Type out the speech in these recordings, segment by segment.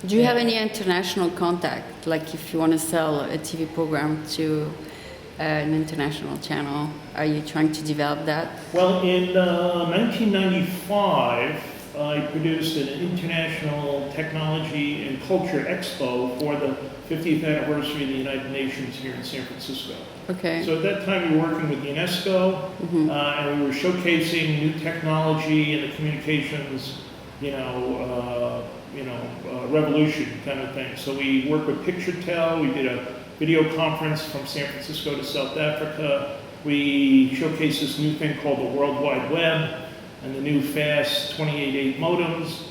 Do you have any international contact? Like if you want to sell a TV program to an international channel, are you trying to develop that? Well, in 1995, I produced an international technology and culture expo for the 50th anniversary of the United Nations here in San Francisco. Okay. So at that time, we were working with UNESCO, and we were showcasing new technology in the communications, revolution kind of thing. So we worked with PictureTel. We did a video conference from San Francisco to South Africa. We showcased this new thing called the World Wide Web and the new fast 28.8 modems.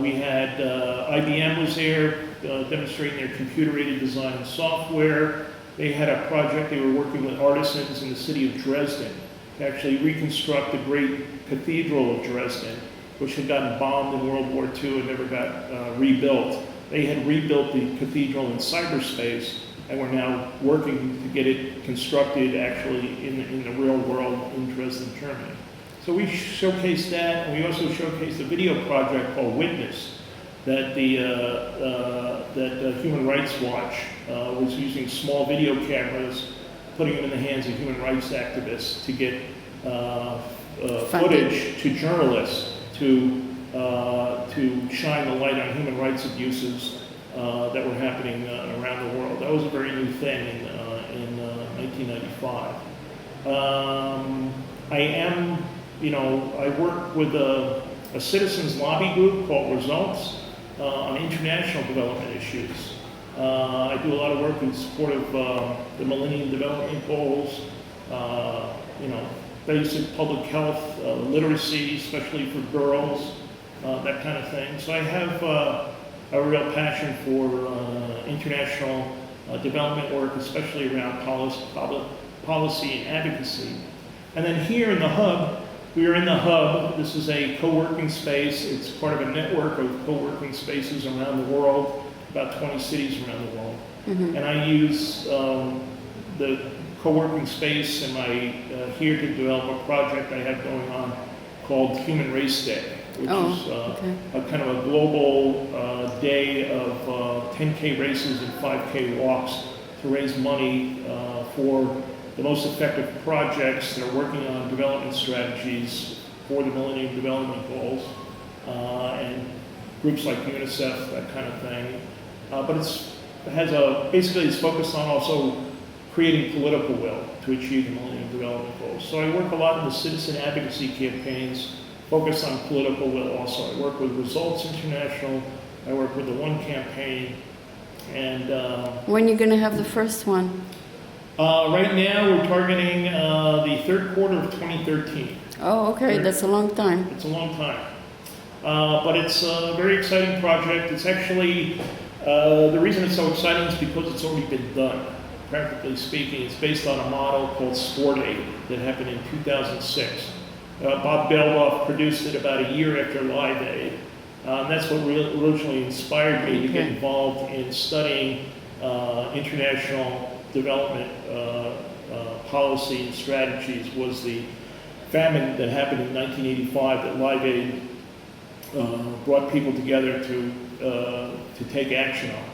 We had IBM was there demonstrating their computer-aided design and software. They had a project, they were working with artisans in the city of Dresden to actually reconstruct the great cathedral of Dresden, which had gotten bombed in World War II and never got rebuilt. They had rebuilt the cathedral in cyberspace, and we're now working to get it constructed actually in the real world in Dresden, Germany. So we showcased that, and we also showcased a video project called Witness that Human Rights Watch was using small video cameras, putting them in the hands of human rights activists to get footage to journalists to shine the light on human rights abuses that were happening around the world. That was a very new thing in 1995. I work with a citizens lobby group called Results on international development issues. I do a lot of work in support of the Millennium Development Goals, basic public health, literacy, especially for girls, that kind of thing. So I have a real passion for international development work, especially around policy and advocacy. And then here in the hub, we are in the hub. This is a co-working space. It's part of a network of co-working spaces around the world, about 20 cities around the world. And I use the co-working space and here to develop a project I have going on called Human Race Day, which is a kind of a global day of 10K races and 5K walks to raise money for the most effective projects that are working on development strategies for the Millennium Development Goals, and groups like UNICEF, that kind of thing. But basically it's focused on also creating political will to achieve the Millennium Development Goals. So I work a lot in the citizen advocacy campaigns, focused on political will also. I work with Results International, I work with the One Campaign, and... when are you going to have the first one? Right now, we're targeting the third quarter of 2013. Oh, okay. That's a long time. It's a long time. But it's a very exciting project. It's actually, the reason it's so exciting is because it's already been done, practically speaking. It's based on a model called Sport Aid that happened in 2006. Bob Geldof produced it about a year after Live Aid. That's what originally inspired me to get involved in studying international development policy and strategies. Was the famine that happened in 1985 that Live Aid brought people together to take action on.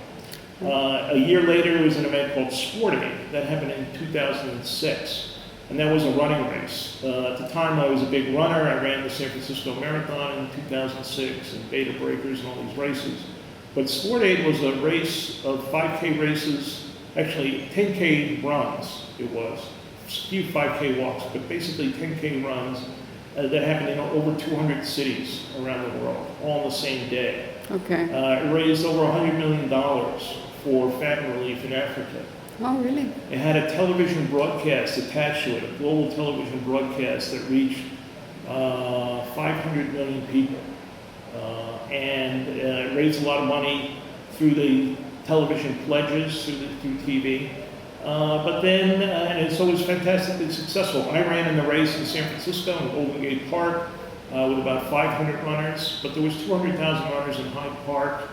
A year later, there was an event called Sport Aid that happened in 2006, and that was a running race. At the time, I was a big runner. I ran the San Francisco Marathon in 2006 and Beta Breakers and all these races. But Sport Aid was a race of 5K races. Actually, 10K runs it was, a few 5K walks, but basically 10K runs that happened in over 200 cities around the world, all on the same day. Okay. It raised over $100 million for famine relief in Africa. Oh, really? It had a television broadcast attached to it, a global television broadcast that reached 500 million people. And it raised a lot of money through the television pledges, through TV. But then, and so it was fantastically successful. I ran in the race in San Francisco in Golden Gate Park with about 500 runners, but there was 200,000 runners in Hyde Park,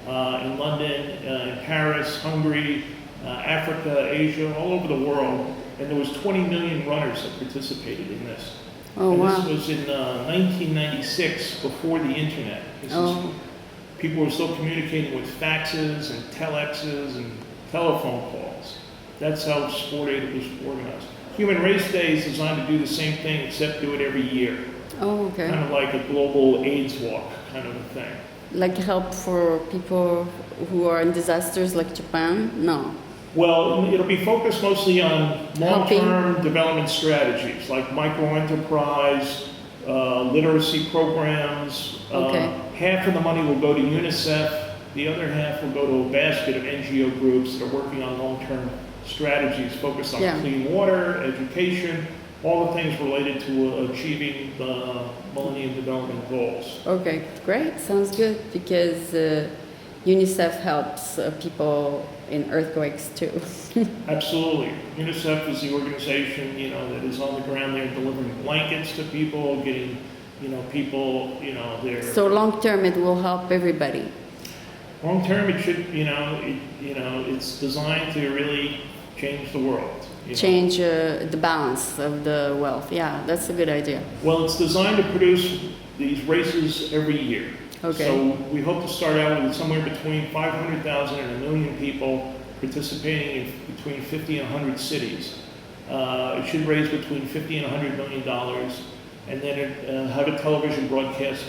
in London, in Paris, Hungary, Africa, Asia, all over the world, and there was 20 million runners that participated in this. Oh, and wow. This was in 1996, before the internet. people were still communicating with faxes and telexes and telephone calls. That's how Sport Aid was organized. Human Race Day is designed to do the same thing, except do it every year. Oh, okay. Kind of like a global AIDS walk kind of a thing. Like help for people who are in disasters like Japan? No. Well, it'll be focused mostly on long-term development strategies, like micro-enterprise, literacy programs. Okay. Half of the money will go to UNICEF. The other half will go to a basket of NGO groups that are working on long-term strategies focused on clean water, education, all the things related to achieving the Millennium Development Goals. Okay, great. Sounds good because UNICEF helps people in earthquakes too. Absolutely. UNICEF is the organization, that is on the ground there delivering blankets to people, getting, people, their... So long term it will help everybody. Long term it should, it's designed to really change the world. Change the balance of the wealth. Yeah, that's a good idea. Well, it's designed to produce these races every year. Okay. So we hope to start out with somewhere between 500,000 and 1 million people participating in between 50 and 100 cities. It should raise between $50 and $100 million, and then have a television broadcast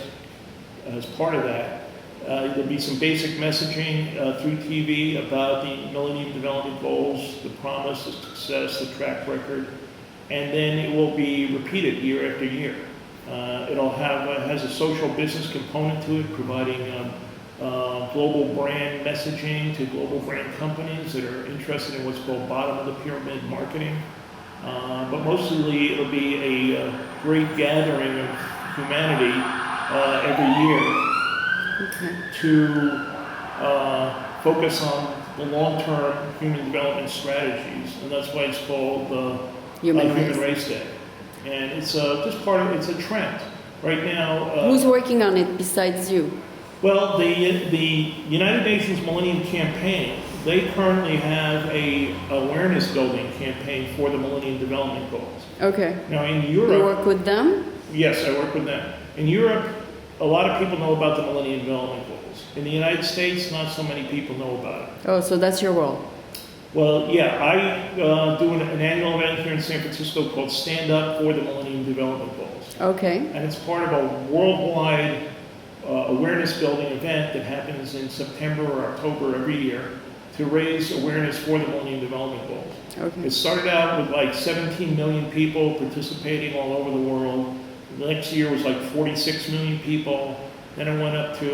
as part of that. There'll be some basic messaging through TV about the Millennium Development Goals, the promise, the success, the track record, and then it will be repeated year after year. It'll has a social business component to it, providing global brand messaging to global brand companies that are interested in what's called bottom of the pyramid marketing. But mostly it'll be a great gathering of humanity every year. Okay. To focus on the long-term human development strategies, and that's why it's called Human Race Day. And it's just part of it's a trend right now. Who's working on it besides you? Well, the United Nations Millennium Campaign, they currently have a awareness building campaign for the Millennium Development Goals. Okay. Now in Europe, you work with them? Yes, I work with them. In Europe, a lot of people know about the Millennium Development Goals. In the United States, not so many people know about it. Oh, so that's your role? Well, yeah, I do an annual event here in San Francisco called Stand Up for the Millennium Development Goals. Okay. And it's part of a worldwide awareness building event that happens in September or October every year to raise awareness for the Millennium Development Goals. Okay. It started out with like 17 million people participating all over the world. The next year was like 46 million people. Then it went up to,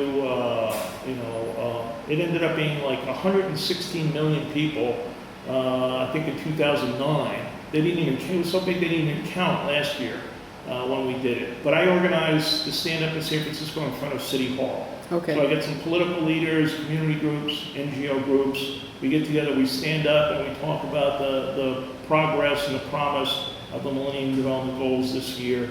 it ended up being like 116 million people, I think in 2009. They didn't even, it was so big they didn't even count last year when we did it. But I organized the stand-up in San Francisco in front of City Hall. Okay. So I get some political leaders, community groups, NGO groups. We get together, we stand up, and we talk about the progress and the promise of the Millennium Development Goals this year.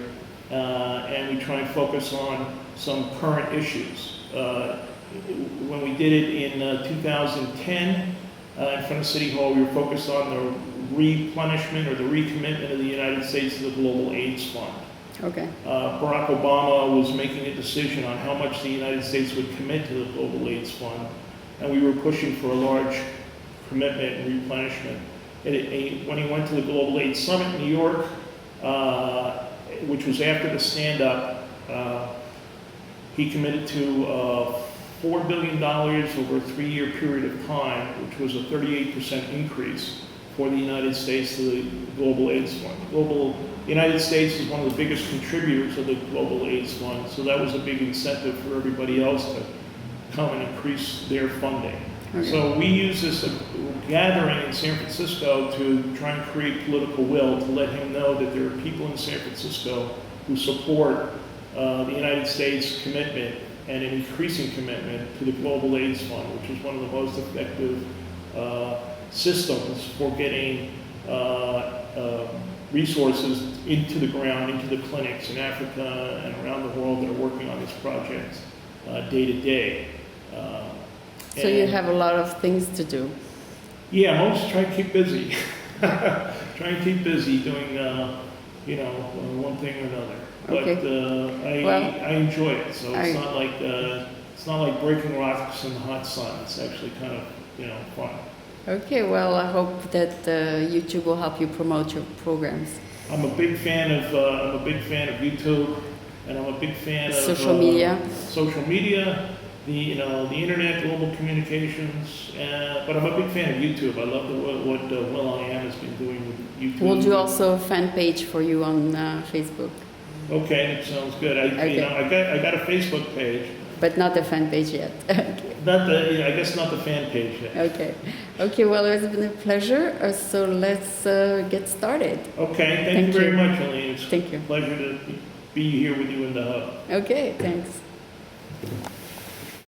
And we try and focus on some current issues. When we did it in 2010 in front of City Hall, we were focused on the replenishment or the recommitment of the United States to the Global AIDS Fund. Okay. Barack Obama was making a decision on how much the United States would commit to the Global AIDS Fund, and we were pushing for a large commitment and replenishment. When he went to the Global AIDS Summit in New York, which was after the stand-up, he committed to $4 billion over a 3-year period of time, which was a 38% increase for the United States to the Global AIDS Fund. The United States is one of the biggest contributors of the Global AIDS Fund, so that was a big incentive for everybody else to come and increase their funding. Okay. So we use this gathering in San Francisco to try and create political will to let him know that there are people in San Francisco who support the United States commitment and an increasing commitment to the Global AIDS Fund, which is one of the most effective systems for getting resources into the ground, into the clinics in Africa and around the world that are working on this project day to day. So you have a lot of things to do. Yeah, I'm always trying to keep busy. Trying to keep busy doing, one thing or another. But Okay. I enjoy it, so it's not like it's not like breaking rocks in the hot sun. It's actually kind of, fun. Okay, well, I hope that YouTube will help you promote your programs. I'm a big fan of YouTube, and I'm a big fan of Social media. Social media, the internet, global communications. But I'm a big fan of YouTube. I love what Will.i.am has been doing with YouTube. We'll do also a fan page for you on Facebook. Okay, that sounds good. Okay. I got a Facebook page. But not the fan page yet. Okay. I guess not the fan page yet. Okay, well, it's been a pleasure. So let's get started. Okay, thank you very much, Elaine. It's Thank you. a pleasure to be here with you in the hub. Okay, thanks.